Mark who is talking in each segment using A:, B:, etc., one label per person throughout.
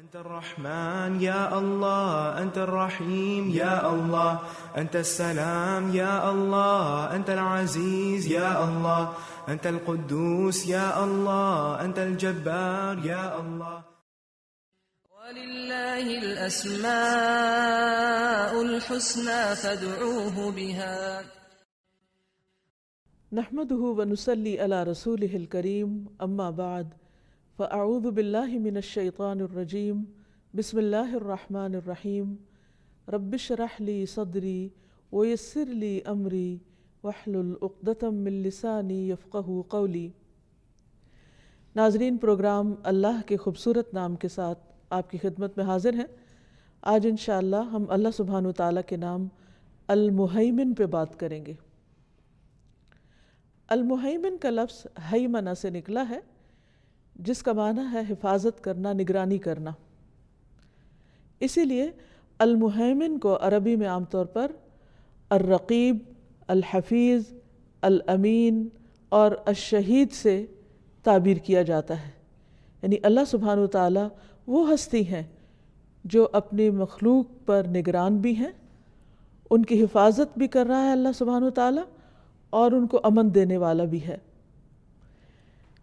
A: أنت الرحمن يا الله، أنت الرحيم يا الله، أنت السلام يا الله، أنت العزيز يا الله، أنت القدوس يا الله، أنت الجبار يا الله.
B: ولله الأسماء الحسنى فادعوه بها.
C: نحمده ونصلي على رسوله الكريم، أما بعد، فأعوذ بالله من الشيطان الرجيم، بسم الله الرحمن الرحيم، رب اشرح لي صدري ويسر لي أمري واحلل عقدة من لساني يفقهوا قولي۔ ناظرین، پروگرام اللہ کے خوبصورت نام کے ساتھ آپ کی خدمت میں حاضر ہیں۔ آج انشاءاللہ ہم اللہ سبحانہ وتعالیٰ کے نام المہیمن پہ بات کریں گے۔ المہیمن کا لفظ ہیمنہ سے نکلا ہے، جس کا معنی ہے حفاظت کرنا، نگرانی کرنا۔ اسی لیے المہیمن کو عربی میں عام طور پر الرقیب، الحفیظ، الامین اور الشہید سے تعبیر کیا جاتا ہے۔ یعنی اللہ سبحانہ وتعالیٰ وہ ہستی ہیں جو اپنی مخلوق پر نگران بھی ہیں، ان کی حفاظت بھی کر رہا ہے اللہ سبحانہ وتعالیٰ، اور ان کو امن دینے والا بھی ہے۔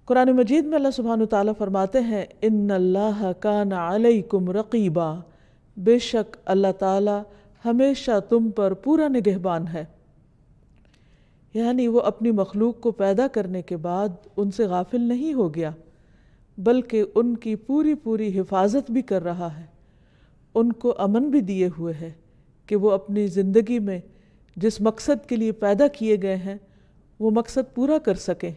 C: قرآن مجید میں اللہ سبحانہ وتعالیٰ فرماتے ہیں ان اللہ کان علیکم رقیبا، بے شک اللہ تعالیٰ ہمیشہ تم پر پورا نگہبان ہے۔ یعنی وہ اپنی مخلوق کو پیدا کرنے کے بعد ان سے غافل نہیں ہو گیا، بلکہ ان کی پوری پوری حفاظت بھی کر رہا ہے، ان کو امن بھی دیے ہوئے ہے کہ وہ اپنی زندگی میں جس مقصد کے لیے پیدا کیے گئے ہیں وہ مقصد پورا کر سکیں،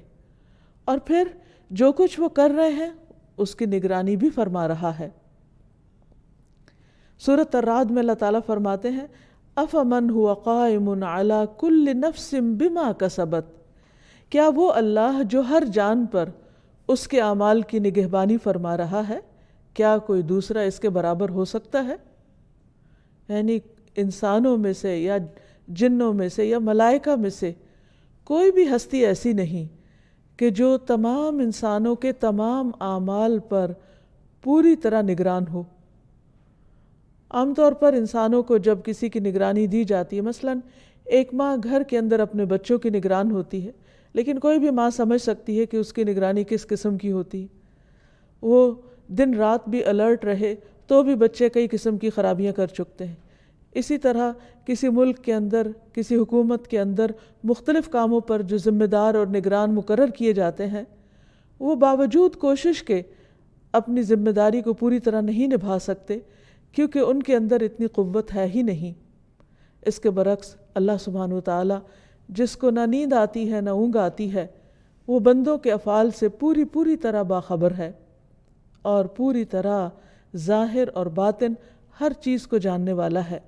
C: اور پھر جو کچھ وہ کر رہے ہیں اس کی نگرانی بھی فرما رہا ہے۔ سورۃ الرعد میں اللہ تعالیٰ فرماتے ہیں افمن هو قائم علی کل نفس بما کسبت، کیا وہ اللہ جو ہر جان پر اس کے اعمال کی نگہبانی فرما رہا ہے، کیا کوئی دوسرا اس کے برابر ہو سکتا ہے؟ یعنی انسانوں میں سے یا جنوں میں سے یا ملائکہ میں سے کوئی بھی ہستی ایسی نہیں کہ جو تمام انسانوں کے تمام اعمال پر پوری طرح نگران ہو۔ عام طور پر انسانوں کو جب کسی کی نگرانی دی جاتی ہے، مثلا ایک ماں گھر کے اندر اپنے بچوں کی نگران ہوتی ہے، لیکن کوئی بھی ماں سمجھ سکتی ہے کہ اس کی نگرانی کس قسم کی ہوتی ہے۔ وہ دن رات بھی الرٹ رہے تو بھی بچے کئی قسم کی خرابیاں کر چکتے ہیں۔ اسی طرح کسی ملک کے اندر، کسی حکومت کے اندر مختلف کاموں پر جو ذمہ دار اور نگران مقرر کیے جاتے ہیں، وہ باوجود کوشش کے اپنی ذمہ داری کو پوری طرح نہیں نبھا سکتے، کیونکہ ان کے اندر اتنی قوت ہے ہی نہیں۔ اس کے برعکس اللہ سبحانہ وتعالیٰ جس کو نہ نیند آتی ہے نہ اونگ آتی ہے، وہ بندوں کے افعال سے پوری طرح باخبر ہے، اور پوری طرح ظاہر اور باطن ہر چیز کو جاننے والا ہے۔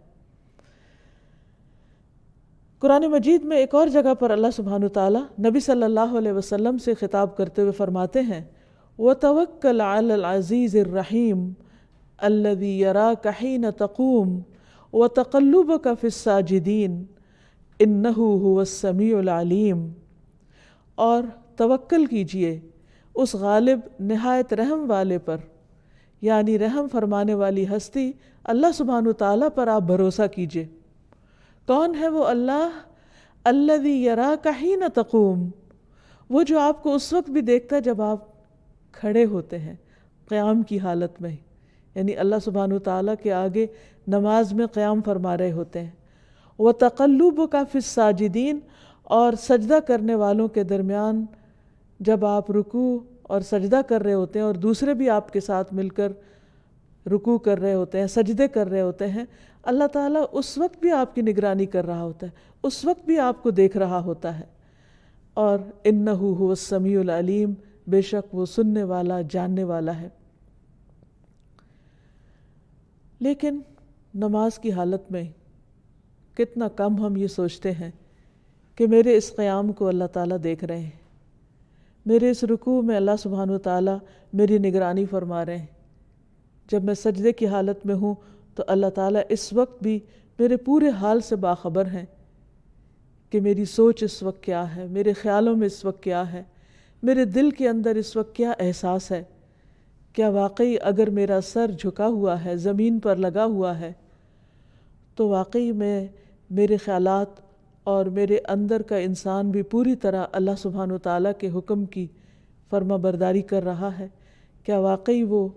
C: قرآن مجید میں ایک اور جگہ پر اللہ سبحانہ وتعالیٰ نبی صلی اللہ علیہ وسلم سے خطاب کرتے ہوئے فرماتے ہیں وَتَوَكَّلْ عَلَى الْعَزِيزِ الرَّحِيمِ الَّذِي يَرَاكَ حِينَ تَقُومُ وَتَقَلُّبَكَ فِي السَّاجِدِينَ إِنَّهُ هُوَ السَّمِيعُ الْعَلِيمُ، اور توکل کیجئے اس غالب نہایت رحم والے پر، یعنی رحم فرمانے والی ہستی اللہ سبحانہ وتعالیٰ پر آپ بھروسہ کیجئے۔ کون ہے وہ اللہ؟ الذی یراک حین تقوم، وہ جو آپ کو اس وقت بھی دیکھتا ہے جب آپ کھڑے ہوتے ہیں، قیام کی حالت میں، یعنی اللہ سبحانہ وتعالیٰ کے آگے نماز میں قیام فرما رہے ہوتے ہیں۔ وَتَقَلُّبُكَ فِي السَّاجِدِينَ، اور سجدہ کرنے والوں کے درمیان جب آپ رکوع اور سجدہ کر رہے ہوتے ہیں اور دوسرے بھی آپ کے ساتھ مل کر رکوع کر رہے ہوتے ہیں، سجدے کر رہے ہوتے ہیں، اللہ تعالیٰ اس وقت بھی آپ کی نگرانی کر رہا ہوتا ہے، اس وقت بھی آپ کو دیکھ رہا ہوتا ہے۔ اور اِنَّهُ هُوَ السَّمِيعُ الْعَلِيمُ، بے شک وہ سننے والا، جاننے والا ہے۔ لیکن نماز کی حالت میں کتنا کم ہم یہ سوچتے ہیں کہ میرے اس قیام کو اللہ تعالیٰ دیکھ رہے ہیں، میرے اس رکوع میں اللہ سبحانہ وتعالیٰ میری نگرانی فرما رہے ہیں، جب میں سجدے کی حالت میں ہوں تو اللہ تعالیٰ اس وقت بھی میرے پورے حال سے باخبر ہیں کہ میری سوچ اس وقت کیا ہے، میرے خیالوں میں اس وقت کیا ہے، میرے دل کے اندر اس وقت کیا احساس ہے۔ کیا واقعی اگر میرا سر جھکا ہوا ہے، زمین پر لگا ہوا ہے، تو واقعی میں میرے خیالات اور میرے اندر کا انسان بھی پوری طرح اللہ سبحانہ وتعالیٰ کے حکم کی فرما برداری کر رہا ہے؟ کیا واقعی وہ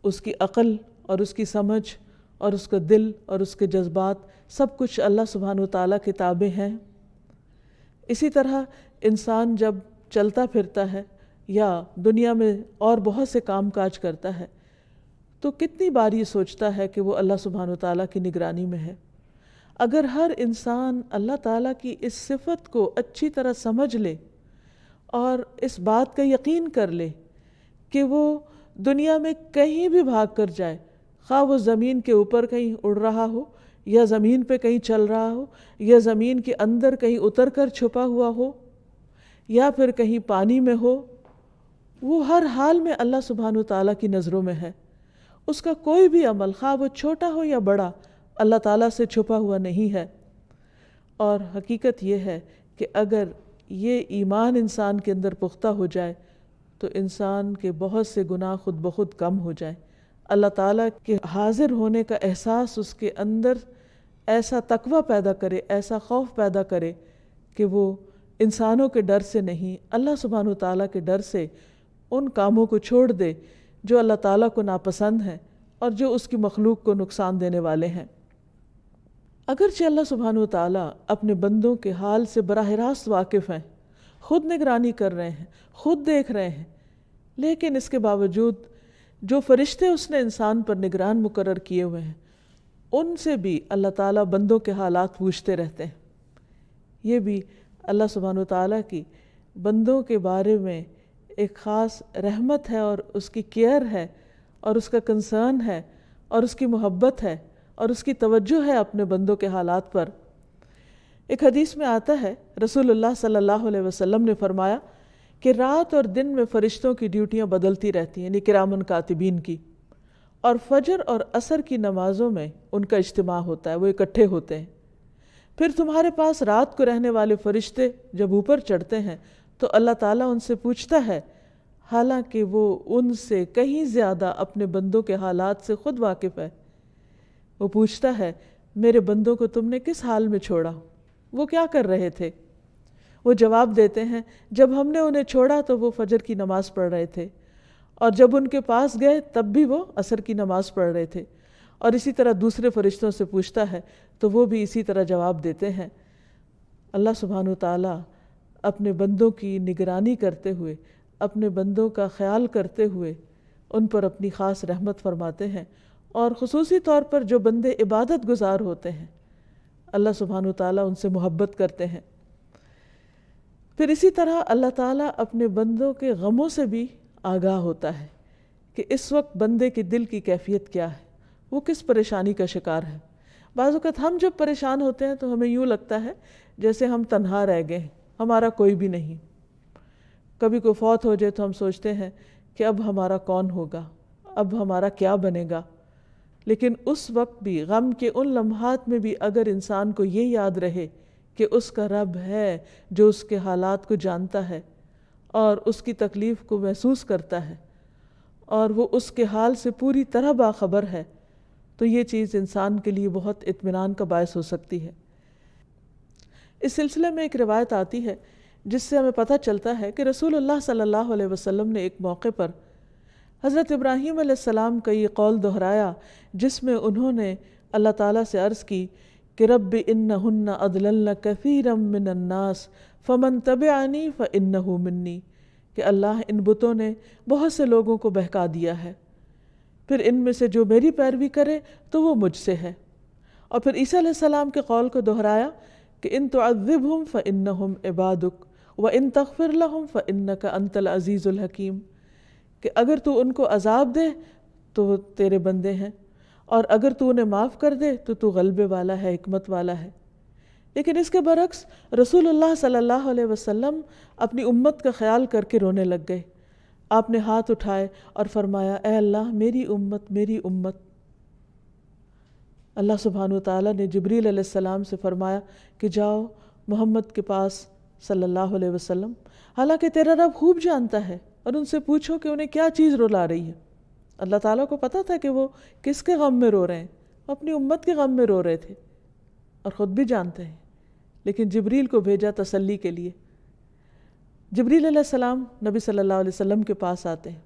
C: اس کی عقل اور اس کی سمجھ اور اس کا دل اور اس کے جذبات سب کچھ اللہ سبحانہ وتعالیٰ کے تابع ہیں؟ اسی طرح انسان جب چلتا پھرتا ہے یا دنیا میں اور بہت سے کام کاج کرتا ہے تو کتنی بار یہ سوچتا ہے کہ وہ اللہ سبحانہ وتعالیٰ کی نگرانی میں ہے۔ اگر ہر انسان اللہ تعالیٰ کی اس صفت کو اچھی طرح سمجھ لے اور اس بات کا یقین کر لے کہ وہ دنیا میں کہیں بھی بھاگ کر جائے، خواہ وہ زمین کے اوپر کہیں اڑ رہا ہو یا زمین پہ کہیں چل رہا ہو یا زمین کے اندر کہیں اتر کر چھپا ہوا ہو یا پھر کہیں پانی میں ہو، وہ ہر حال میں اللہ سبحانہ وتعالیٰ کی نظروں میں ہے۔ اس کا کوئی بھی عمل، خواہ وہ چھوٹا ہو یا بڑا، اللہ تعالیٰ سے چھپا ہوا نہیں ہے۔ اور حقیقت یہ ہے کہ اگر یہ ایمان انسان کے اندر پختہ ہو جائے تو انسان کے بہت سے گناہ خود بخود کم ہو جائیں۔ اللہ تعالیٰ کے حاضر ہونے کا احساس اس کے اندر ایسا تقویٰ پیدا کرے، ایسا خوف پیدا کرے کہ وہ انسانوں کے ڈر سے نہیں، اللہ سبحانہ وتعالیٰ کے ڈر سے ان کاموں کو چھوڑ دے جو اللہ تعالیٰ کو ناپسند ہیں اور جو اس کی مخلوق کو نقصان دینے والے ہیں۔ اگرچہ اللہ سبحانہ وتعالیٰ اپنے بندوں کے حال سے براہ راست واقف ہیں، خود نگرانی کر رہے ہیں، خود دیکھ رہے ہیں، لیکن اس کے باوجود جو فرشتے اس نے انسان پر نگران مقرر کیے ہوئے ہیں ان سے بھی اللہ تعالیٰ بندوں کے حالات پوچھتے رہتے ہیں۔ یہ بھی اللہ سبحانہ وتعالیٰ کی بندوں کے بارے میں ایک خاص رحمت ہے اور اس کی کیئر ہے اور اس کا کنسرن ہے اور اس کی محبت ہے اور اس کی توجہ ہے اپنے بندوں کے حالات پر۔ ایک حدیث میں آتا ہے، رسول اللہ صلی اللہ علیہ وسلم نے فرمایا کہ رات اور دن میں فرشتوں کی ڈیوٹیاں بدلتی رہتی ہیں، یعنی کرامن کاتبین کی، اور فجر اور عصر کی نمازوں میں ان کا اجتماع ہوتا ہے، وہ اکٹھے ہوتے ہیں۔ پھر تمہارے پاس رات کو رہنے والے فرشتے جب اوپر چڑھتے ہیں تو اللہ تعالیٰ ان سے پوچھتا ہے، حالانکہ وہ ان سے کہیں زیادہ اپنے بندوں کے حالات سے خود واقف ہے۔ وہ پوچھتا ہے، میرے بندوں کو تم نے کس حال میں چھوڑا؟ وہ کیا کر رہے تھے؟ وہ جواب دیتے ہیں، جب ہم نے انہیں چھوڑا تو وہ فجر کی نماز پڑھ رہے تھے، اور جب ان کے پاس گئے تب بھی وہ عصر کی نماز پڑھ رہے تھے۔ اور اسی طرح دوسرے فرشتوں سے پوچھتا ہے تو وہ بھی اسی طرح جواب دیتے ہیں۔ اللہ سبحانہ وتعالیٰ اپنے بندوں کی نگرانی کرتے ہوئے، اپنے بندوں کا خیال کرتے ہوئے ان پر اپنی خاص رحمت فرماتے ہیں، اور خصوصی طور پر جو بندے عبادت گزار ہوتے ہیں اللہ سبحانہ وتعالیٰ ان سے محبت کرتے ہیں۔ پھر اسی طرح اللہ تعالیٰ اپنے بندوں کے غموں سے بھی آگاہ ہوتا ہے کہ اس وقت بندے کے دل کی کیفیت کیا ہے، وہ کس پریشانی کا شکار ہے۔ بعض اوقات ہم جب پریشان ہوتے ہیں تو ہمیں یوں لگتا ہے جیسے ہم تنہا رہ گئے ہیں، ہمارا کوئی بھی نہیں۔ کبھی کوئی فوت ہو جائے تو ہم سوچتے ہیں کہ اب ہمارا کون ہوگا، اب ہمارا کیا بنے گا۔ لیکن اس وقت بھی، غم کے ان لمحات میں بھی، اگر انسان کو یہ یاد رہے کہ اس کا رب ہے جو اس کے حالات کو جانتا ہے اور اس کی تکلیف کو محسوس کرتا ہے اور وہ اس کے حال سے پوری طرح باخبر ہے، تو یہ چیز انسان کے لیے بہت اطمینان کا باعث ہو سکتی ہے۔ اس سلسلے میں ایک روایت آتی ہے جس سے ہمیں پتہ چلتا ہے کہ رسول اللہ صلی اللہ علیہ وسلم نے ایک موقع پر حضرت ابراہیم علیہ السلام کا یہ قول دہرایا جس میں انہوں نے اللہ تعالیٰ سے عرض کی کہ رب انہن اضللن کثیرا من الناس فمن تبعنی فانہ منی، کہ اللہ ان بتوں نے بہت سے لوگوں کو بہکا دیا ہے، پھر ان میں سے جو میری پیروی کرے تو وہ مجھ سے ہے۔ اور پھر عیسیٰ علیہ السلام کے قول کو دہرایا کہ ان تعذبہم فانہم عبادک وان تغفر لہم فانک انت العزیز الحکیم، کہ اگر تو ان کو عذاب دے تو وہ تیرے بندے ہیں، اور اگر تو انہیں معاف کر دے تو تو غلبے والا ہے، حکمت والا ہے۔ لیکن اس کے برعکس رسول اللہ صلی اللہ علیہ وسلم اپنی امت کا خیال کر کے رونے لگ گئے۔ آپ نے ہاتھ اٹھائے اور فرمایا، اے اللہ میری امت، میری امت۔ اللہ سبحانہ وتعالیٰ نے جبریل علیہ السلام سے فرمایا کہ جاؤ محمد کے پاس صلی اللہ علیہ وسلم، حالانکہ تیرا رب خوب جانتا ہے، اور ان سے پوچھو کہ انہیں کیا چیز رلا رہی ہے۔ اللہ تعالیٰ کو پتہ تھا کہ وہ کس کے غم میں رو رہے ہیں، وہ اپنی امت کے غم میں رو رہے تھے اور خود بھی جانتے ہیں، لیکن جبریل کو بھیجا تسلی کے لیے۔ جبریل علیہ السلام نبی صلی اللہ علیہ وسلم کے پاس آتے ہیں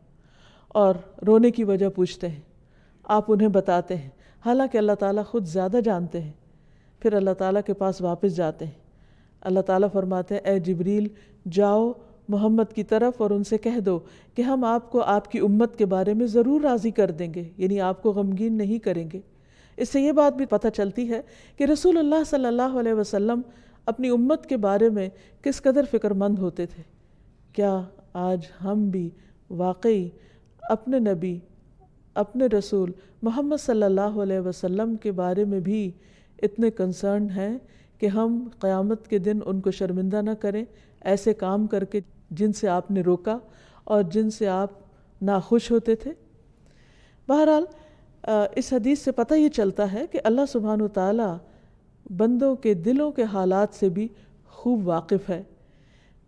C: اور رونے کی وجہ پوچھتے ہیں، آپ انہیں بتاتے ہیں، حالانکہ اللہ تعالیٰ خود زیادہ جانتے ہیں۔ پھر اللہ تعالیٰ کے پاس واپس جاتے ہیں۔ اللہ تعالیٰ فرماتے ہیں، اے جبریل جاؤ محمد کی طرف اور ان سے کہہ دو کہ ہم آپ کو آپ کی امت کے بارے میں ضرور راضی کر دیں گے، یعنی آپ کو غمگین نہیں کریں گے۔ اس سے یہ بات بھی پتہ چلتی ہے کہ رسول اللہ صلی اللہ علیہ وسلم اپنی امت کے بارے میں کس قدر فکر مند ہوتے تھے۔ کیا آج ہم بھی واقعی اپنے نبی، اپنے رسول محمد صلی اللہ علیہ وسلم کے بارے میں بھی اتنے کنسرنڈ ہیں کہ ہم قیامت کے دن ان کو شرمندہ نہ کریں ایسے کام کر کے جن سے آپ نے روکا اور جن سے آپ ناخوش ہوتے تھے؟ بہرحال اس حدیث سے پتہ یہ چلتا ہے کہ اللہ سبحانہ وتعالیٰ بندوں کے دلوں کے حالات سے بھی خوب واقف ہے۔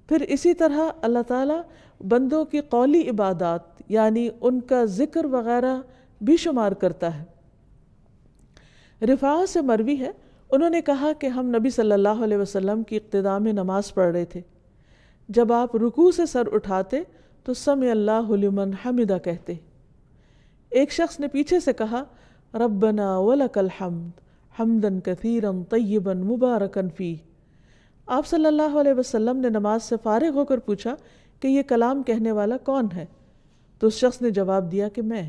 C: پھر اسی طرح اللہ تعالیٰ بندوں کی قولی عبادات یعنی ان کا ذکر وغیرہ بھی شمار کرتا ہے۔ رفاعہ سے مروی ہے، انہوں نے کہا کہ ہم نبی صلی اللہ علیہ وسلم کی اقتداء میں نماز پڑھ رہے تھے، جب آپ رکوع سے سر اٹھاتے تو سمع اللہ لمن حمدہ کہتے۔ ایک شخص نے پیچھے سے کہا ربنا ولک الحمد حمدا کثیرا طیبا مبارکا فیہ۔ آپ صلی اللہ علیہ وسلم نے نماز سے فارغ ہو کر پوچھا کہ یہ کلام کہنے والا کون ہے؟ تو اس شخص نے جواب دیا کہ میں۔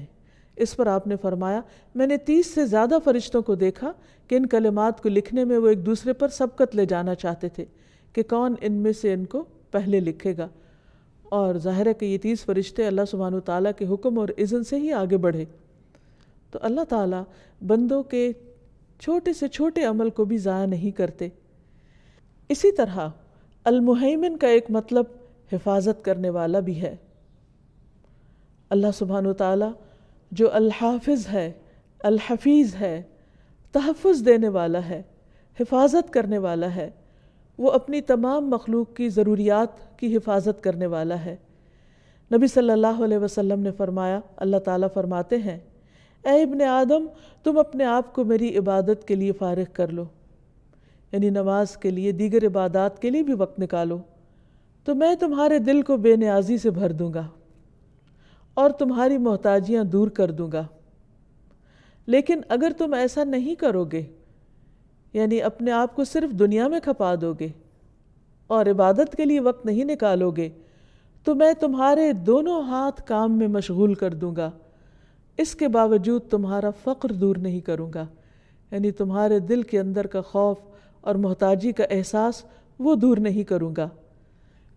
C: اس پر آپ نے فرمایا میں نے 30 سے زیادہ فرشتوں کو دیکھا کہ ان کلمات کو لکھنے میں وہ ایک دوسرے پر سبقت لے جانا چاہتے تھے کہ کون ان میں سے ان کو پہلے لکھے گا، اور ظاہر ہے کہ یہ 30 فرشتے اللہ سبحانہ وتعالیٰ کے حکم اور اذن سے ہی آگے بڑھے۔ تو اللہ تعالیٰ بندوں کے چھوٹے سے چھوٹے عمل کو بھی ضائع نہیں کرتے۔ اسی طرح المہیمن کا ایک مطلب حفاظت کرنے والا بھی ہے۔ اللہ سبحانہ وتعالیٰ جو الحافظ ہے، الحفیظ ہے، تحفظ دینے والا ہے، حفاظت کرنے والا ہے، وہ اپنی تمام مخلوق کی ضروریات کی حفاظت کرنے والا ہے۔ نبی صلی اللہ علیہ وسلم نے فرمایا، اللہ تعالیٰ فرماتے ہیں، اے ابن آدم تم اپنے آپ کو میری عبادت کے لیے فارغ کر لو، یعنی نماز کے لیے، دیگر عبادات کے لیے بھی وقت نکالو، تو میں تمہارے دل کو بے نیازی سے بھر دوں گا اور تمہاری محتاجیاں دور کر دوں گا۔ لیکن اگر تم ایسا نہیں کرو گے، یعنی اپنے آپ کو صرف دنیا میں کھپا دو گے اور عبادت کے لیے وقت نہیں نکالو گے، تو میں تمہارے دونوں ہاتھ کام میں مشغول کر دوں گا، اس کے باوجود تمہارا فقر دور نہیں کروں گا، یعنی تمہارے دل کے اندر کا خوف اور محتاجی کا احساس وہ دور نہیں کروں گا۔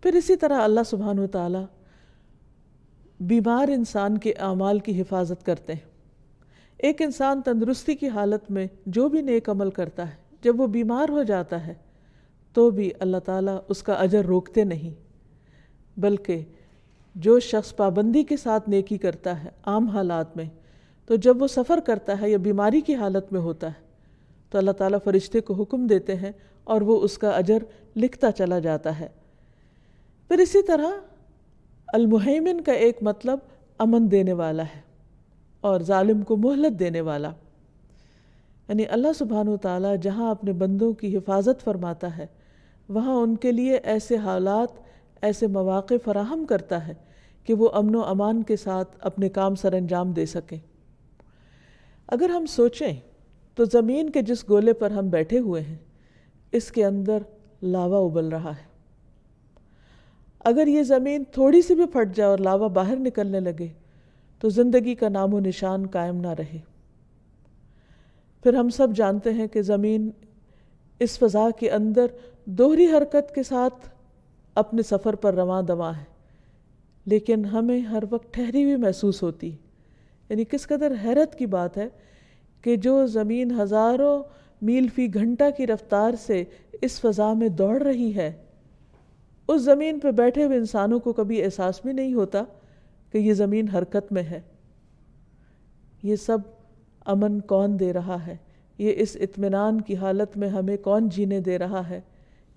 C: پھر اسی طرح اللہ سبحانہ وتعالیٰ بیمار انسان کے اعمال کی حفاظت کرتے ہیں۔ ایک انسان تندرستی کی حالت میں جو بھی نیک عمل کرتا ہے، جب وہ بیمار ہو جاتا ہے تو بھی اللہ تعالیٰ اس کا اجر روکتے نہیں، بلکہ جو شخص پابندی کے ساتھ نیکی کرتا ہے عام حالات میں، تو جب وہ سفر کرتا ہے یا بیماری کی حالت میں ہوتا ہے تو اللہ تعالیٰ فرشتے کو حکم دیتے ہیں اور وہ اس کا اجر لکھتا چلا جاتا ہے۔ پھر اسی طرح المہیمن کا ایک مطلب امن دینے والا ہے اور ظالم کو مہلت دینے والا، یعنی اللہ سبحانہ وتعالیٰ جہاں اپنے بندوں کی حفاظت فرماتا ہے وہاں ان کے لیے ایسے حالات، ایسے مواقع فراہم کرتا ہے کہ وہ امن و امان کے ساتھ اپنے کام سر انجام دے سکیں۔ اگر ہم سوچیں تو زمین کے جس گولے پر ہم بیٹھے ہوئے ہیں اس کے اندر لاوا ابل رہا ہے۔ اگر یہ زمین تھوڑی سی بھی پھٹ جائے اور لاوا باہر نکلنے لگے تو زندگی کا نام و نشان قائم نہ رہے۔ پھر ہم سب جانتے ہیں کہ زمین اس فضا کے اندر دوہری حرکت کے ساتھ اپنے سفر پر رواں دواں ہے، لیکن ہمیں ہر وقت ٹھہری ہوئی محسوس ہوتی ہے۔ یعنی کس قدر حیرت کی بات ہے کہ جو زمین ہزاروں میل فی گھنٹہ کی رفتار سے اس فضا میں دوڑ رہی ہے، اس زمین پہ بیٹھے ہوئے انسانوں کو کبھی احساس بھی نہیں ہوتا کہ یہ زمین حرکت میں ہے۔ یہ سب امن کون دے رہا ہے؟ یہ اس اطمینان کی حالت میں ہمیں کون جینے دے رہا ہے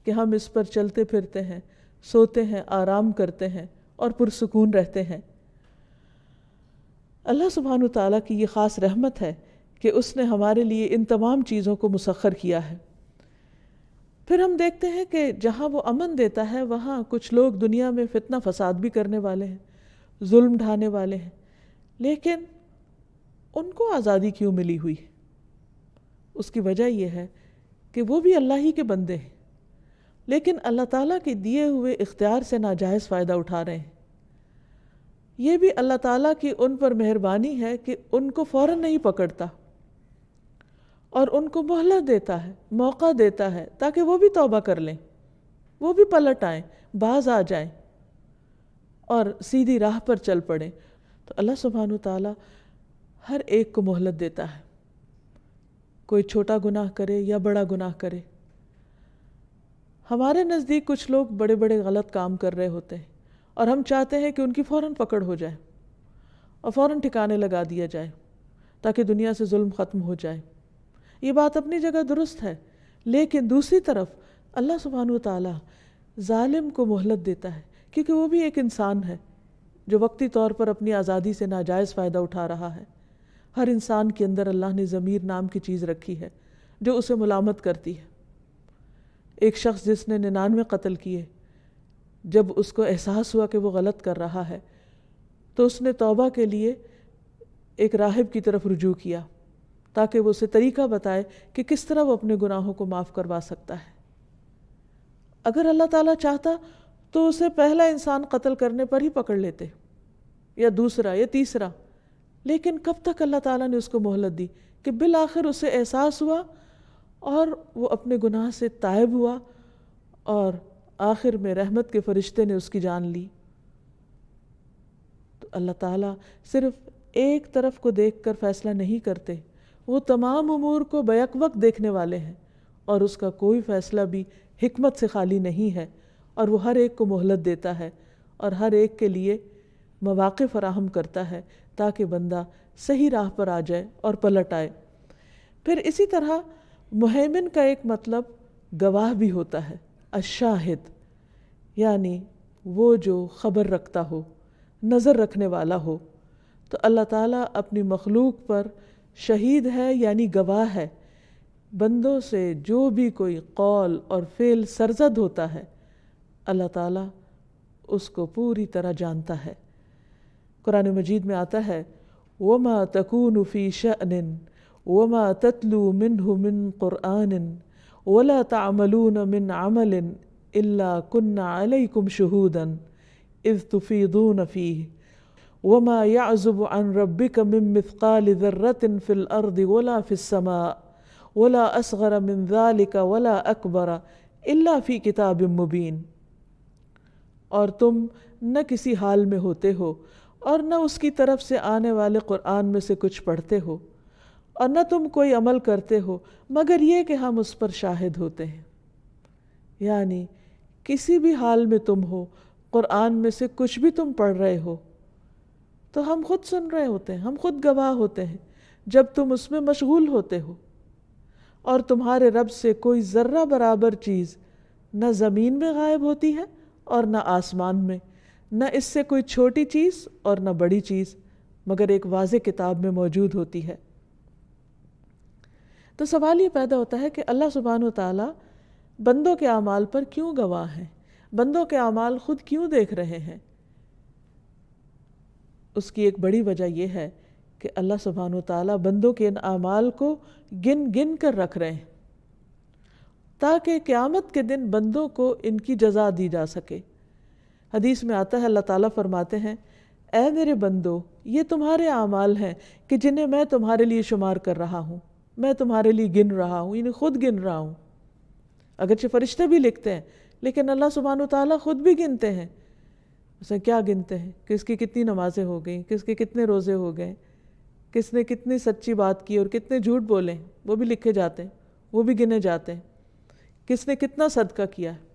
C: کہ ہم اس پر چلتے پھرتے ہیں، سوتے ہیں، آرام کرتے ہیں اور پرسکون رہتے ہیں؟ اللہ سبحانہ تعالیٰ کی یہ خاص رحمت ہے کہ اس نے ہمارے لیے ان تمام چیزوں کو مسخر کیا ہے۔ پھر ہم دیکھتے ہیں کہ جہاں وہ امن دیتا ہے وہاں کچھ لوگ دنیا میں فتنہ فساد بھی کرنے والے ہیں، ظلم ڈھانے والے ہیں، لیکن ان کو آزادی کیوں ملی ہوئی؟ اس کی وجہ یہ ہے کہ وہ بھی اللہ ہی کے بندے ہیں، لیکن اللہ تعالیٰ کے دیے ہوئے اختیار سے ناجائز فائدہ اٹھا رہے ہیں۔ یہ بھی اللہ تعالیٰ کی ان پر مہربانی ہے کہ ان کو فوراً نہیں پکڑتا اور ان کو مہلت دیتا ہے، موقع دیتا ہے تاکہ وہ بھی توبہ کر لیں، وہ بھی پلٹ آئیں، باز آ جائیں اور سیدھی راہ پر چل پڑیں۔ تو اللہ سبحانہ تعالیٰ ہر ایک کو مہلت دیتا ہے، کوئی چھوٹا گناہ کرے یا بڑا گناہ کرے۔ ہمارے نزدیک کچھ لوگ بڑے بڑے غلط کام کر رہے ہوتے ہیں اور ہم چاہتے ہیں کہ ان کی فوراً پکڑ ہو جائے اور فوراً ٹھکانے لگا دیا جائے تاکہ دنیا سے ظلم ختم ہو جائے۔ یہ بات اپنی جگہ درست ہے، لیکن دوسری طرف اللہ سبحانہ وتعالی ظالم کو مہلت دیتا ہے کیونکہ وہ بھی ایک انسان ہے جو وقتی طور پر اپنی آزادی سے ناجائز فائدہ اٹھا رہا ہے۔ ہر انسان کے اندر اللہ نے ضمیر نام کی چیز رکھی ہے جو اسے ملامت کرتی ہے۔ ایک شخص جس نے 99 قتل کیے، جب اس کو احساس ہوا کہ وہ غلط کر رہا ہے تو اس نے توبہ کے لیے ایک راہب کی طرف رجوع کیا تاکہ وہ اسے طریقہ بتائے کہ کس طرح وہ اپنے گناہوں کو معاف کروا سکتا ہے۔ اگر اللہ تعالیٰ چاہتا تو اسے پہلا انسان قتل کرنے پر ہی پکڑ لیتے، یا دوسرا یا تیسرا، لیکن کب تک اللہ تعالیٰ نے اس کو مہلت دی کہ بالآخر اسے احساس ہوا اور وہ اپنے گناہ سے تائب ہوا اور آخر میں رحمت کے فرشتے نے اس کی جان لی۔ تو اللہ تعالیٰ صرف ایک طرف کو دیکھ کر فیصلہ نہیں کرتے، وہ تمام امور کو بیک وقت دیکھنے والے ہیں اور اس کا کوئی فیصلہ بھی حکمت سے خالی نہیں ہے، اور وہ ہر ایک کو مہلت دیتا ہے اور ہر ایک کے لیے مواقع فراہم کرتا ہے تاکہ بندہ صحیح راہ پر آ جائے اور پلٹ آئے۔ پھر اسی طرح مہیمن کا ایک مطلب گواہ بھی ہوتا ہے، الشاہد، یعنی وہ جو خبر رکھتا ہو، نظر رکھنے والا ہو۔ تو اللہ تعالیٰ اپنی مخلوق پر شہید ہے، یعنی گواہ ہے۔ بندوں سے جو بھی کوئی قول اور فعل سرزد ہوتا ہے اللہ تعالیٰ اس کو پوری طرح جانتا ہے۔ قرآن مجید میں آتا ہے وَمَا تَكُونُ فِي شَأْنٍ وَمَا تَتْلُو مِنْهُ مِنْ قُرْآنٍ وَلَا تَعْمَلُونَ مِنْ عَمَلٍ إِلَّا كُنَّا عَلَيْكُمْ شُهُودًا إِذْ تُفِيضُونَ فِيهِ وَمَا يَعْزُبُ عَنْ رَبِّكَ مِنْ مِثْقَالِ ذَرَّةٍ فِي الْأَرْضِ وَلَا فِي السَّمَاءِ وَلَا أَصْغَرَ مِنْ ذَلِكَ وَلَا أَكْبَرَ إِلَّا فِي كِتَابٍ مُبِينٍ۔ اور تم نہ کسی حال میں ہوتے ہو اور نہ اس کی طرف سے آنے والے قرآن میں سے کچھ پڑھتے ہو، اور نہ تم کوئی عمل کرتے ہو مگر یہ کہ ہم اس پر شاہد ہوتے ہیں۔ یعنی کسی بھی حال میں تم ہو، قرآن میں سے کچھ بھی تم پڑھ رہے ہو تو ہم خود سن رہے ہوتے ہیں، ہم خود گواہ ہوتے ہیں جب تم اس میں مشغول ہوتے ہو۔ اور تمہارے رب سے کوئی ذرہ برابر چیز نہ زمین میں غائب ہوتی ہے اور نہ آسمان میں، نہ اس سے کوئی چھوٹی چیز اور نہ بڑی چیز، مگر ایک واضح کتاب میں موجود ہوتی ہے۔ تو سوال یہ پیدا ہوتا ہے کہ اللہ سبحانہ وتعالی بندوں کے اعمال پر کیوں گواہ ہیں؟ بندوں کے اعمال خود کیوں دیکھ رہے ہیں؟ اس کی ایک بڑی وجہ یہ ہے کہ اللہ سبحانہ وتعالی بندوں کے ان اعمال کو گن گن کر رکھ رہے ہیں تاکہ قیامت کے دن بندوں کو ان کی جزا دی جا سکے۔ حدیث میں آتا ہے اللہ تعالیٰ فرماتے ہیں اے میرے بندو، یہ تمہارے اعمال ہیں کہ جنہیں میں تمہارے لیے شمار کر رہا ہوں، میں تمہارے لیے گن رہا ہوں، یعنی خود گن رہا ہوں۔ اگرچہ فرشتے بھی لکھتے ہیں لیکن اللہ سبحانہ وتعالیٰ خود بھی گنتے ہیں۔ اسے کیا گنتے ہیں؟ کس کی کتنی نمازیں ہو گئیں، کس کے کتنے روزے ہو گئے، کس نے کتنی سچی بات کی اور کتنے جھوٹ بولے، وہ بھی لکھے جاتے ہیں، وہ بھی گنے جاتے ہیں۔ کس نے کتنا صدقہ کیا ہے،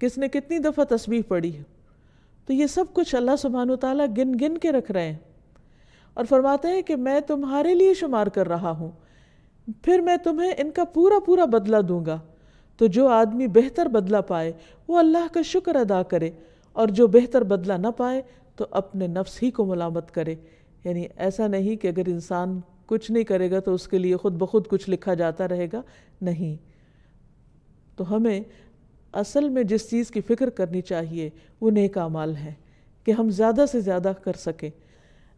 C: کس نے کتنی دفعہ تسبیح پڑھی ہے، تو یہ سب کچھ اللہ سبحانہ وتعالیٰ گن گن کے رکھ رہے ہیں اور فرماتے ہیں کہ میں تمہارے لیے شمار کر رہا ہوں، پھر میں تمہیں ان کا پورا پورا بدلہ دوں گا۔ تو جو آدمی بہتر بدلہ پائے وہ اللہ کا شکر ادا کرے، اور جو بہتر بدلہ نہ پائے تو اپنے نفس ہی کو ملامت کرے یعنی ایسا نہیں کہ اگر انسان کچھ نہیں کرے گا تو اس کے لیے خود بخود کچھ لکھا جاتا رہے گا، نہیں. تو ہمیں اصل میں جس چیز کی فکر کرنی چاہیے وہ نیک اعمال ہیں کہ ہم زیادہ سے زیادہ کر سکیں.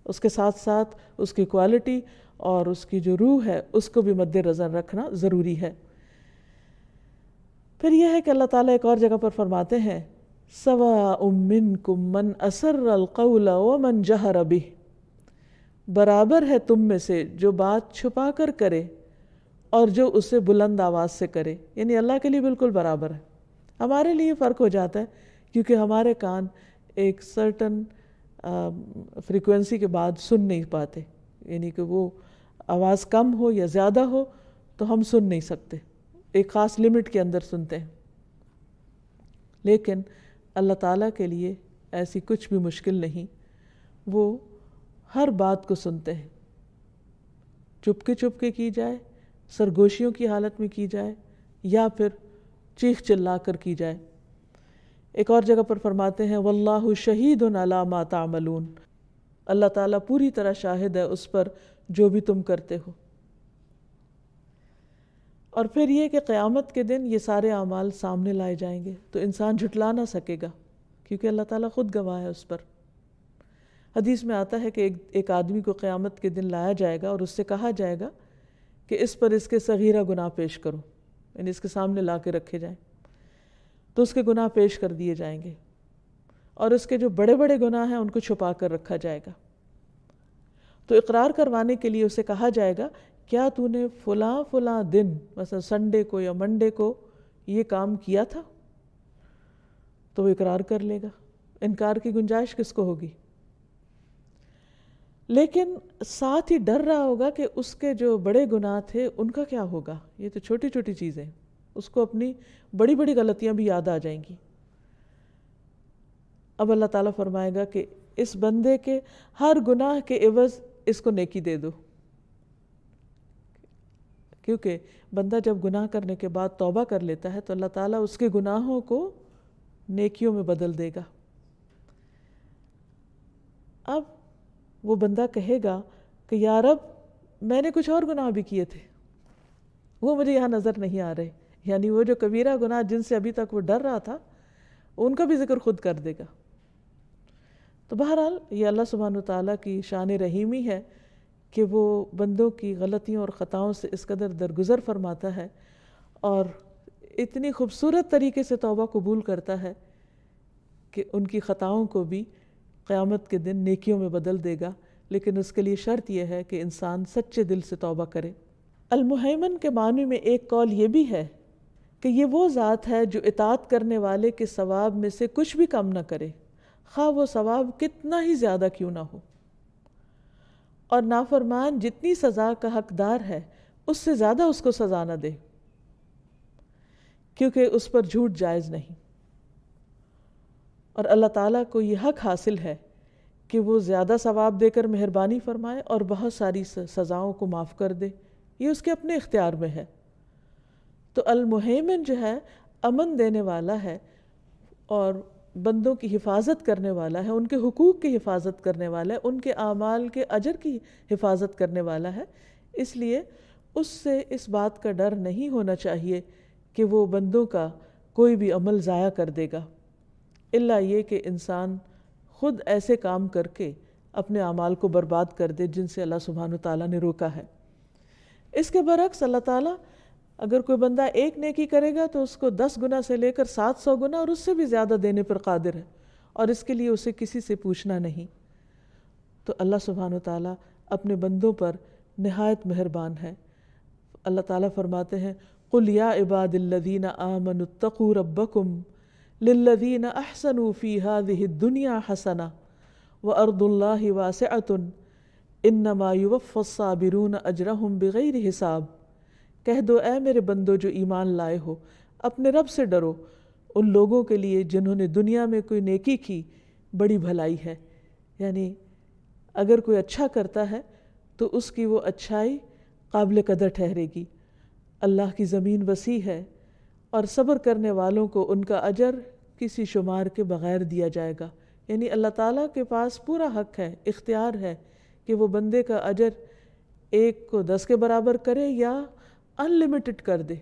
C: اس کے ساتھ ساتھ اس کی کوالٹی اور اس کی جو روح ہے اس کو بھی مد نظر رکھنا ضروری ہے. پھر یہ ہے کہ اللہ تعالیٰ ایک اور جگہ پر فرماتے ہیں سواء منکم من اسر القول ومن جہر بہ، برابر ہے تم میں سے جو بات چھپا کر کرے اور جو اسے بلند آواز سے کرے. یعنی اللہ کے لیے بالکل برابر ہے. ہمارے لیے فرق ہو جاتا ہے کیونکہ ہمارے کان ایک سرٹن فریکوینسی کے بعد سن نہیں پاتے، یعنی کہ وہ آواز کم ہو یا زیادہ ہو تو ہم سن نہیں سکتے، ایک خاص لمٹ کے اندر سنتے ہیں. لیکن اللہ تعالیٰ کے لیے ایسی کچھ بھی مشکل نہیں، وہ ہر بات کو سنتے ہیں، چپ کے کی جائے، سرگوشیوں کی حالت میں کی جائے یا پھر چیخ چلا کر کی جائے. ایک اور جگہ پر فرماتے ہیں واللہ شہید علی ما تعملون، اللہ تعالیٰ پوری طرح شاہد ہے اس پر جو بھی تم کرتے ہو. اور پھر یہ کہ قیامت کے دن یہ سارے اعمال سامنے لائے جائیں گے تو انسان جھٹلا نہ سکے گا کیونکہ اللہ تعالیٰ خود گواہ ہے اس پر. حدیث میں آتا ہے کہ ایک آدمی کو قیامت کے دن لایا جائے گا اور اس سے کہا جائے گا کہ اس پر اس کے صغیرہ گناہ پیش کرو، یعنی اس کے سامنے لا کے رکھے جائیں تو اس کے گناہ پیش کر دیے جائیں گے، اور اس کے جو بڑے بڑے گناہ ہیں ان کو چھپا کر رکھا جائے گا. تو اقرار کروانے کے لیے اسے کہا جائے گا کیا تو نے فلاں دن مثلا سنڈے کو یا منڈے کو یہ کام کیا تھا؟ تو وہ اقرار کر لے گا، انکار کی گنجائش کس کو ہوگی؟ لیکن ساتھ ہی ڈر رہا ہوگا کہ اس کے جو بڑے گناہ تھے ان کا کیا ہوگا. یہ تو چھوٹی چھوٹی چیزیں، اس کو اپنی بڑی بڑی غلطیاں بھی یاد آ جائیں گی. اب اللہ تعالیٰ فرمائے گا کہ اس بندے کے ہر گناہ کے عوض اس کو نیکی دے دو، کیونکہ بندہ جب گناہ کرنے کے بعد توبہ کر لیتا ہے تو اللہ تعالیٰ اس کے گناہوں کو نیکیوں میں بدل دے گا. اب وہ بندہ کہے گا کہ یا رب میں نے کچھ اور گناہ بھی کیے تھے، وہ مجھے یہاں نظر نہیں آ رہے. یعنی وہ جو کبیرہ گناہ جن سے ابھی تک وہ ڈر رہا تھا ان کا بھی ذکر خود کر دے گا. تو بہرحال یہ اللہ سبحانہ وتعالیٰ کی شان رحیمی ہے کہ وہ بندوں کی غلطیوں اور خطاؤں سے اس قدر درگزر فرماتا ہے اور اتنی خوبصورت طریقے سے توبہ قبول کرتا ہے کہ ان کی خطاؤں کو بھی قیامت کے دن نیکیوں میں بدل دے گا. لیکن اس کے لیے شرط یہ ہے کہ انسان سچے دل سے توبہ کرے. المہیمن کے معنی میں ایک قول یہ بھی ہے کہ یہ وہ ذات ہے جو اطاعت کرنے والے کے ثواب میں سے کچھ بھی کم نہ کرے، خواہ وہ ثواب کتنا ہی زیادہ کیوں نہ ہو، اور نافرمان جتنی سزا کا حقدار ہے اس سے زیادہ اس کو سزا نہ دے، کیونکہ اس پر جھوٹ جائز نہیں. اور اللہ تعالیٰ کو یہ حق حاصل ہے کہ وہ زیادہ ثواب دے کر مہربانی فرمائے اور بہت ساری سزاؤں کو معاف کر دے، یہ اس کے اپنے اختیار میں ہے. تو المہیمن جو ہے امن دینے والا ہے اور بندوں کی حفاظت کرنے والا ہے، ان کے حقوق کی حفاظت کرنے والا ہے، ان کے اعمال کے اجر کی حفاظت کرنے والا ہے. اس لیے اس سے اس بات کا ڈر نہیں ہونا چاہیے کہ وہ بندوں کا کوئی بھی عمل ضائع کر دے گا، الا یہ کہ انسان خود ایسے کام کر کے اپنے اعمال کو برباد کر دے جن سے اللہ سبحانہ تعالیٰ نے روکا ہے. اس کے برعکس اللہ تعالیٰ اگر کوئی بندہ ایک نیکی کرے گا تو اس کو 10 گنا سے لے کر 700 گنا اور اس سے بھی زیادہ دینے پر قادر ہے، اور اس کے لیے اسے کسی سے پوچھنا نہیں. تو اللہ سبحانہ تعالیٰ اپنے بندوں پر نہایت مہربان ہے. اللہ تعالیٰ فرماتے ہیں قُلْ يَا عِبَادِ الَّذِينَ آمَنُوا اتَّقُوا رَبَّكُمْ لِلَّذِينَ أَحْسَنُوا فِي هَذِهِ الدُّنْيَا حَسَنَةٌ وَأَرْضُ اللَّهِ وَاسِعَةٌ إِنَّمَا يُوَفَّى الصَّابِرُونَ أَجْرَهُمْ بِغَيْرِ حِسَابٍ. کہہ دو اے میرے بندو جو ایمان لائے ہو، اپنے رب سے ڈرو، ان لوگوں کے لیے جنہوں نے دنیا میں کوئی نیکی کی بڑی بھلائی ہے. یعنی اگر کوئی اچھا کرتا ہے تو اس کی وہ اچھائی قابل قدر ٹھہرے گی. اللہ کی زمین وسیع ہے اور صبر کرنے والوں کو ان کا اجر کسی شمار کے بغیر دیا جائے گا. یعنی اللہ تعالیٰ کے پاس پورا حق ہے، اختیار ہے کہ وہ بندے کا اجر 1 کو 10 کے برابر کرے یا انلمیٹڈ کر دے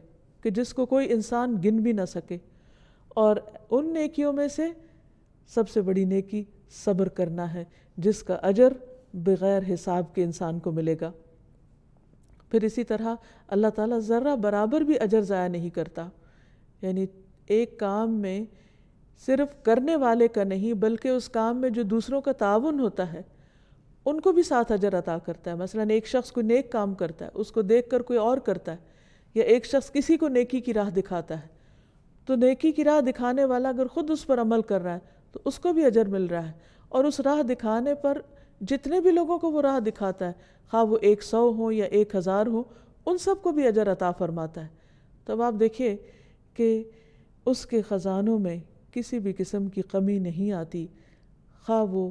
C: کہ جس کو کوئی انسان گن بھی نہ سکے. اور ان نیکیوں میں سے سب سے بڑی نیکی صبر کرنا ہے جس کا اجر بغیر حساب کے انسان کو ملے گا. پھر اسی طرح اللہ تعالیٰ ذرہ برابر بھی اجر ضائع نہیں کرتا. یعنی ایک کام میں صرف کرنے والے کا نہیں بلکہ اس کام میں جو دوسروں کا تعاون ہوتا ہے ان کو بھی ساتھ اجر عطا کرتا ہے. مثلا ایک شخص کوئی نیک کام کرتا ہے، اس کو دیکھ کر کوئی اور کرتا ہے، یا ایک شخص کسی کو نیکی کی راہ دکھاتا ہے، تو نیکی کی راہ دکھانے والا اگر خود اس پر عمل کر رہا ہے تو اس کو بھی اجر مل رہا ہے. اور اس راہ دکھانے پر جتنے بھی لوگوں کو وہ راہ دکھاتا ہے، خواہ وہ 100 ہوں یا 1000 ہوں، ان سب کو بھی اجر عطا فرماتا ہے. تب آپ دیکھیے کہ اس کے خزانوں میں کسی بھی قسم کی کمی نہیں آتی، خواہ وہ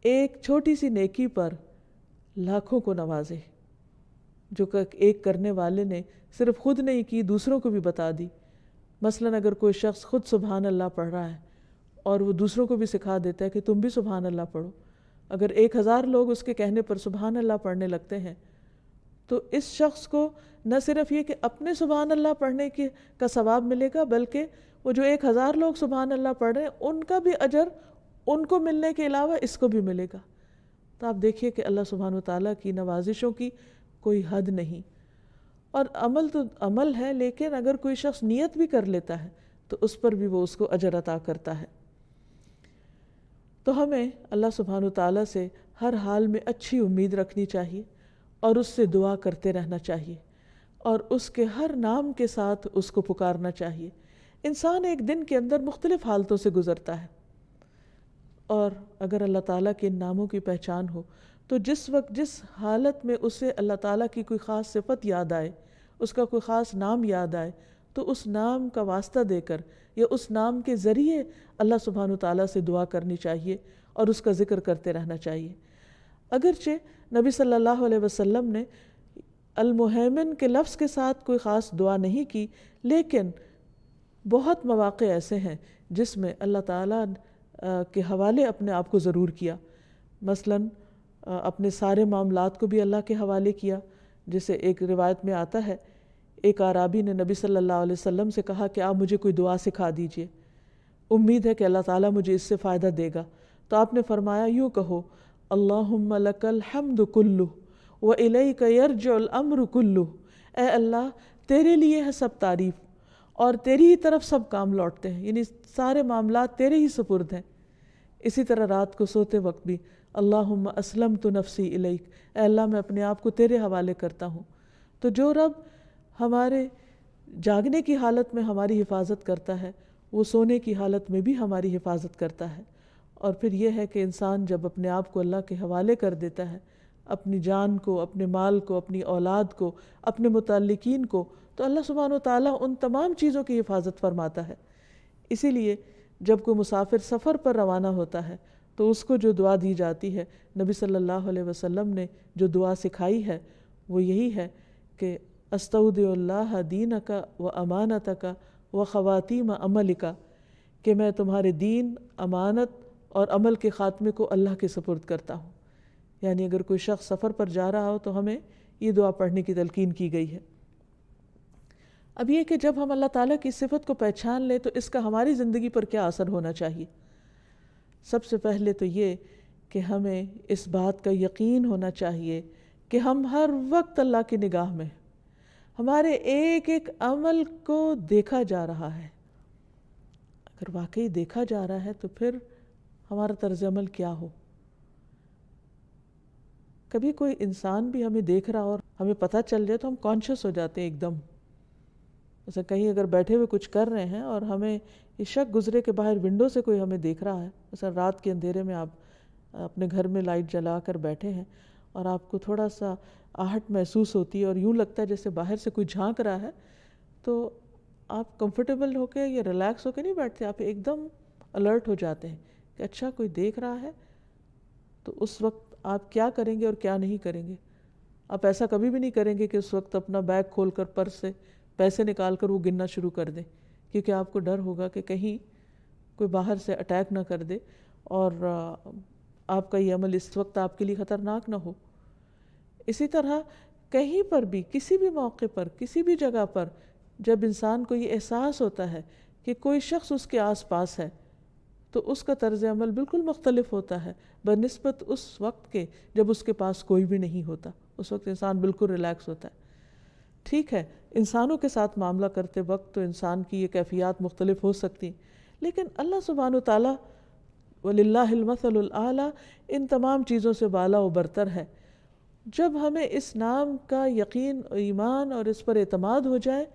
C: ایک چھوٹی سی نیکی پر لاکھوں کو نوازے، جو کہ ایک کرنے والے نے صرف خود نہیں کی، دوسروں کو بھی بتا دی. مثلا اگر کوئی شخص خود سبحان اللہ پڑھ رہا ہے اور وہ دوسروں کو بھی سکھا دیتا ہے کہ تم بھی سبحان اللہ پڑھو، اگر 1000 لوگ اس کے کہنے پر سبحان اللہ پڑھنے لگتے ہیں تو اس شخص کو نہ صرف یہ کہ اپنے سبحان اللہ پڑھنے کا ثواب ملے گا، بلکہ وہ جو 1000 لوگ سبحان اللہ پڑھ رہے ہیں ان کا بھی اجر ان کو ملنے کے علاوہ اس کو بھی ملے گا. تو آپ دیکھیے کہ اللہ سبحانہ وتعالیٰ کی نوازشوں کی کوئی حد نہیں. اور عمل تو عمل ہے، لیکن اگر کوئی شخص نیت بھی کر لیتا ہے تو اس پر بھی وہ اس کو اجر عطا کرتا ہے. تو ہمیں اللہ سبحانہ وتعالیٰ سے ہر حال میں اچھی امید رکھنی چاہیے اور اس سے دعا کرتے رہنا چاہیے اور اس کے ہر نام کے ساتھ اس کو پکارنا چاہیے. انسان ایک دن کے اندر مختلف حالتوں سے گزرتا ہے، اور اگر اللہ تعالیٰ کے ان ناموں کی پہچان ہو تو جس وقت جس حالت میں اسے اللہ تعالیٰ کی کوئی خاص صفت یاد آئے، اس کا کوئی خاص نام یاد آئے، تو اس نام کا واسطہ دے کر یا اس نام کے ذریعے اللہ سبحانہ تعالیٰ سے دعا کرنی چاہیے اور اس کا ذکر کرتے رہنا چاہیے. اگرچہ نبی صلی اللہ علیہ وسلم نے المہیمن کے لفظ کے ساتھ کوئی خاص دعا نہیں کی، لیکن بہت مواقع ایسے ہیں جس میں اللہ تعالیٰ کے حوالے اپنے آپ کو ضرور کیا. مثلاً اپنے سارے معاملات کو بھی اللہ کے حوالے کیا. جسے ایک روایت میں آتا ہے، ایک اعرابی نے نبی صلی اللہ علیہ وسلم سے کہا کہ آپ مجھے کوئی دعا سکھا دیجئے، امید ہے کہ اللہ تعالیٰ مجھے اس سے فائدہ دے گا. تو آپ نے فرمایا یوں کہو، اللہم لک الحمد کلہ وإلیک یرجع الامر کلہ، اے اللہ تیرے لیے ہے سب تعریف اور تیری ہی طرف سب کام لوٹتے ہیں، یعنی سارے معاملات تیرے ہی سپرد ہیں. اسی طرح رات کو سوتے وقت بھی اللہم اسلمت نفسی الیک، اے اللہ میں اپنے آپ کو تیرے حوالے کرتا ہوں. تو جو رب ہمارے جاگنے کی حالت میں ہماری حفاظت کرتا ہے وہ سونے کی حالت میں بھی ہماری حفاظت کرتا ہے. اور پھر یہ ہے کہ انسان جب اپنے آپ کو اللہ کے حوالے کر دیتا ہے، اپنی جان کو، اپنے مال کو، اپنی اولاد کو، اپنے متعلقین کو، تو اللہ سبحانہ وتعالیٰ ان تمام چیزوں کی حفاظت فرماتا ہے. اسی لیے جب کوئی مسافر سفر پر روانہ ہوتا ہے تو اس کو جو دعا دی جاتی ہے، نبی صلی اللہ علیہ وسلم نے جو دعا سکھائی ہے وہ یہی ہے کہ استودع اللہ دینک و امانتک و خواتیم عملک، کہ میں تمہارے دین، امانت اور عمل کے خاتمے کو اللہ کے سپرد کرتا ہوں. یعنی اگر کوئی شخص سفر پر جا رہا ہو تو ہمیں یہ دعا پڑھنے کی تلقین کی گئی ہے. اب یہ کہ جب ہم اللہ تعالیٰ کی صفت کو پہچان لیں تو اس کا ہماری زندگی پر کیا اثر ہونا چاہیے. سب سے پہلے تو یہ کہ ہمیں اس بات کا یقین ہونا چاہیے کہ ہم ہر وقت اللہ کی نگاہ میں، ہمارے ایک ایک عمل کو دیکھا جا رہا ہے. اگر واقعی دیکھا جا رہا ہے تو پھر ہمارا طرز عمل کیا ہو. کبھی کوئی انسان بھی ہمیں دیکھ رہا اور ہمیں پتہ چل جائے تو ہم کانشیس ہو جاتے ہیں ایک دم. جیسے کہیں اگر بیٹھے ہوئے کچھ کر رہے ہیں اور ہمیں یہ شک گزرے کہ باہر ونڈو سے کوئی ہمیں دیکھ رہا ہے. مثلا رات کے اندھیرے میں آپ اپنے گھر میں لائٹ جلا کر بیٹھے ہیں اور آپ کو تھوڑا سا آہٹ محسوس ہوتی ہے اور یوں لگتا ہے جیسے باہر سے کوئی جھانک رہا ہے، تو آپ کمفرٹیبل ہو کے یا ریلیکس ہو کے نہیں بیٹھتے، آپ ایک دم الرٹ ہو جاتے ہیں کہ اچھا کوئی دیکھ رہا ہے. تو اس وقت آپ کیا کریں گے اور کیا نہیں کریں گے. آپ ایسا کبھی بھی نہیں کریں گے کہ اس وقت اپنا بیگ کھول کر پرس سے پیسے نکال کر وہ گننا شروع کر دیں، کیونکہ آپ کو ڈر ہوگا کہ کہیں کوئی باہر سے اٹیک نہ کر دے اور آپ کا یہ عمل اس وقت آپ کے لیے خطرناک نہ ہو۔ اسی طرح کہیں پر بھی، کسی بھی موقع پر، کسی بھی جگہ پر جب انسان کو یہ احساس ہوتا ہے کہ کوئی شخص اس کے آس پاس ہے تو اس کا طرز عمل بالکل مختلف ہوتا ہے بنسبت اس وقت کے جب اس کے پاس کوئی بھی نہیں ہوتا۔ اس وقت انسان بالکل ریلیکس ہوتا ہے۔ ٹھیک ہے، انسانوں کے ساتھ معاملہ کرتے وقت تو انسان کی یہ کیفیات مختلف ہو سکتی، لیکن اللہ سبحانہ وتعالیٰ وَلِلَّهِ الْمَثَلُ الْأَعْلَى ان تمام چیزوں سے بالا و برتر ہے۔ جب ہمیں اس نام کا یقین، ایمان اور اس پر اعتماد ہو جائے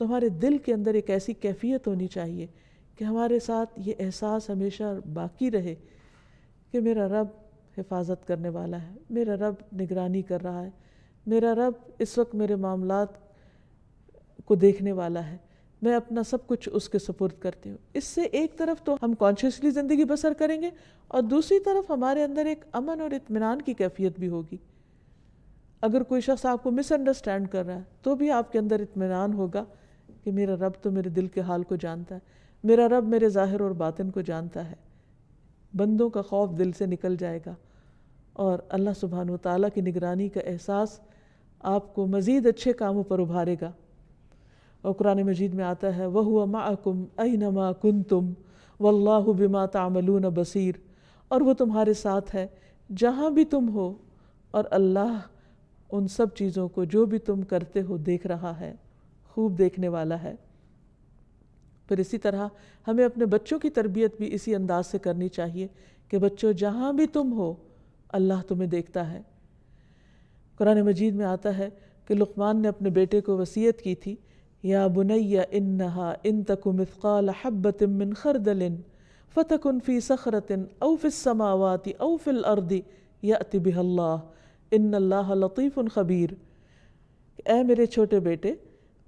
C: تو ہمارے دل کے اندر ایک ایسی کیفیت ہونی چاہیے کہ ہمارے ساتھ یہ احساس ہمیشہ باقی رہے کہ میرا رب حفاظت کرنے والا ہے، میرا رب نگرانی کر رہا ہے، میرا رب اس وقت میرے معاملات کو دیکھنے والا ہے، میں اپنا سب کچھ اس کے سپرد کرتی ہوں۔ اس سے ایک طرف تو ہم کانشیسلی زندگی بسر کریں گے اور دوسری طرف ہمارے اندر ایک امن اور اطمینان کی کیفیت بھی ہوگی۔ اگر کوئی شخص آپ کو مس انڈرسٹینڈ کر رہا ہے تو بھی آپ کے اندر اطمینان ہوگا کہ میرا رب تو میرے دل کے حال کو جانتا ہے، میرا رب میرے ظاہر اور باطن کو جانتا ہے۔ بندوں کا خوف دل سے نکل جائے گا اور اللہ سبحانہ وتعالیٰ کی نگرانی کا احساس آپ کو مزید اچھے کاموں پر ابھارے گا۔ اور قرآن مجید میں آتا ہے وَهُوَ مَعَكُمْ أَيْنَمَا كُنْتُمْ وَاللَّهُ بِمَا تَعْمَلُونَ بَصِيرٌ، اور وہ تمہارے ساتھ ہے جہاں بھی تم ہو، اور اللہ ان سب چیزوں کو جو بھی تم کرتے ہو دیکھ رہا ہے، خوب دیکھنے والا ہے۔ پھر اسی طرح ہمیں اپنے بچوں کی تربیت بھی اسی انداز سے کرنی چاہیے کہ بچوں جہاں بھی تم ہو اللہ تمہیں دیکھتا ہے۔ قرآن مجید میں آتا ہے کہ لقمان نے اپنے بیٹے کو وصیت کی تھی یا بنی انہا ان تک مثقال حبۃ من خردل فتکن فی صخرۃ او فی السماوات او فی الارض یأت بها اللہ ان اللہ لطیف خبیر۔ اے میرے چھوٹے بیٹے،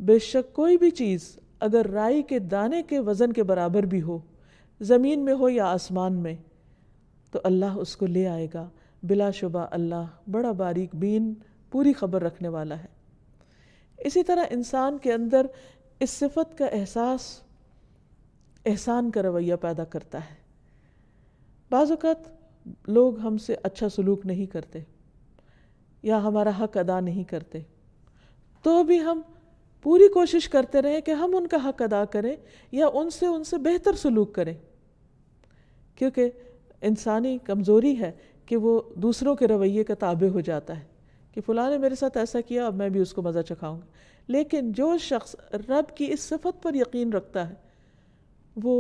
C: بے شک کوئی بھی چیز اگر رائی کے دانے کے وزن کے برابر بھی ہو، زمین میں ہو یا آسمان میں، تو اللہ اس کو لے آئے گا۔ بلا شبہ اللہ بڑا باریک بین، پوری خبر رکھنے والا ہے۔ اسی طرح انسان کے اندر اس صفت کا احساس احسان کا رویہ پیدا کرتا ہے۔ بعض اوقات لوگ ہم سے اچھا سلوک نہیں کرتے یا ہمارا حق ادا نہیں کرتے، تو بھی ہم پوری کوشش کرتے رہیں کہ ہم ان کا حق ادا کریں یا ان سے بہتر سلوک کریں، کیونکہ انسانی کمزوری ہے کہ وہ دوسروں کے رویے کا تابع ہو جاتا ہے کہ فلاں نے میرے ساتھ ایسا کیا، اب میں بھی اس کو مزہ چکھاؤں گا۔ لیکن جو شخص رب کی اس صفت پر یقین رکھتا ہے وہ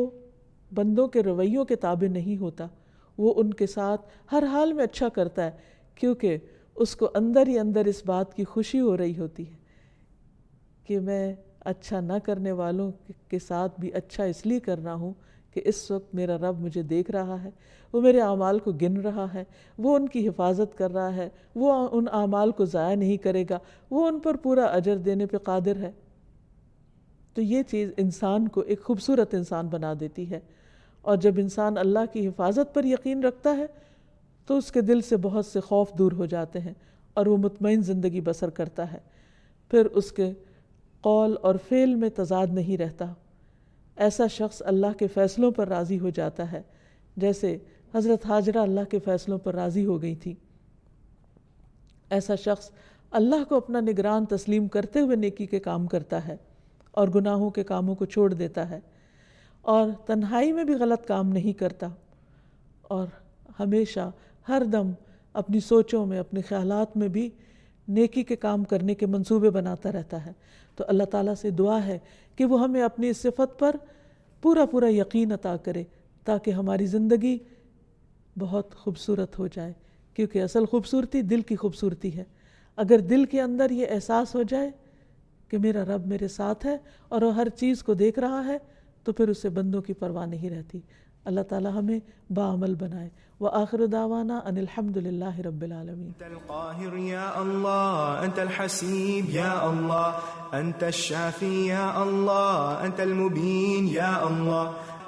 C: بندوں کے رویوں کے تابع نہیں ہوتا، وہ ان کے ساتھ ہر حال میں اچھا کرتا ہے، کیونکہ اس کو اندر ہی اندر اس بات کی خوشی ہو رہی ہوتی ہے کہ میں اچھا نہ کرنے والوں کے ساتھ بھی اچھا اس لیے کر رہا ہوں کہ اس وقت میرا رب مجھے دیکھ رہا ہے، وہ میرے اعمال کو گن رہا ہے، وہ ان کی حفاظت کر رہا ہے، وہ ان اعمال کو ضائع نہیں کرے گا، وہ ان پر پورا اجر دینے پہ قادر ہے۔ تو یہ چیز انسان کو ایک خوبصورت انسان بنا دیتی ہے، اور جب انسان اللہ کی حفاظت پر یقین رکھتا ہے تو اس کے دل سے بہت سے خوف دور ہو جاتے ہیں اور وہ مطمئن زندگی بسر کرتا ہے۔ پھر اس کے قول اور فعل میں تضاد نہیں رہتا۔ ایسا شخص اللہ کے فیصلوں پر راضی ہو جاتا ہے، جیسے حضرت ہاجرہ اللہ کے فیصلوں پر راضی ہو گئی تھی۔ ایسا شخص اللہ کو اپنا نگران تسلیم کرتے ہوئے نیکی کے کام کرتا ہے اور گناہوں کے کاموں کو چھوڑ دیتا ہے، اور تنہائی میں بھی غلط کام نہیں کرتا، اور ہمیشہ ہر دم اپنی سوچوں میں، اپنے خیالات میں بھی نیکی کے کام کرنے کے منصوبے بناتا رہتا ہے۔ تو اللہ تعالیٰ سے دعا ہے کہ وہ ہمیں اپنی اس صفت پر پورا یقین عطا کرے تاکہ ہماری زندگی بہت خوبصورت ہو جائے، کیونکہ اصل خوبصورتی دل کی خوبصورتی ہے۔ اگر دل کے اندر یہ احساس ہو جائے کہ میرا رب میرے ساتھ ہے اور وہ ہر چیز کو دیکھ رہا ہے، تو پھر اسے بندوں کی پرواہ نہیں رہتی۔ اللہ تعالیٰ ہمیں باعمل بنائے۔ وآخر دعوانا ان الحمد للہ رب العالمین۔
A: أنت القاهر يا الله، أنت الحسيب يا الله، أنت الشافي يا الله، أنت المبين يا الله،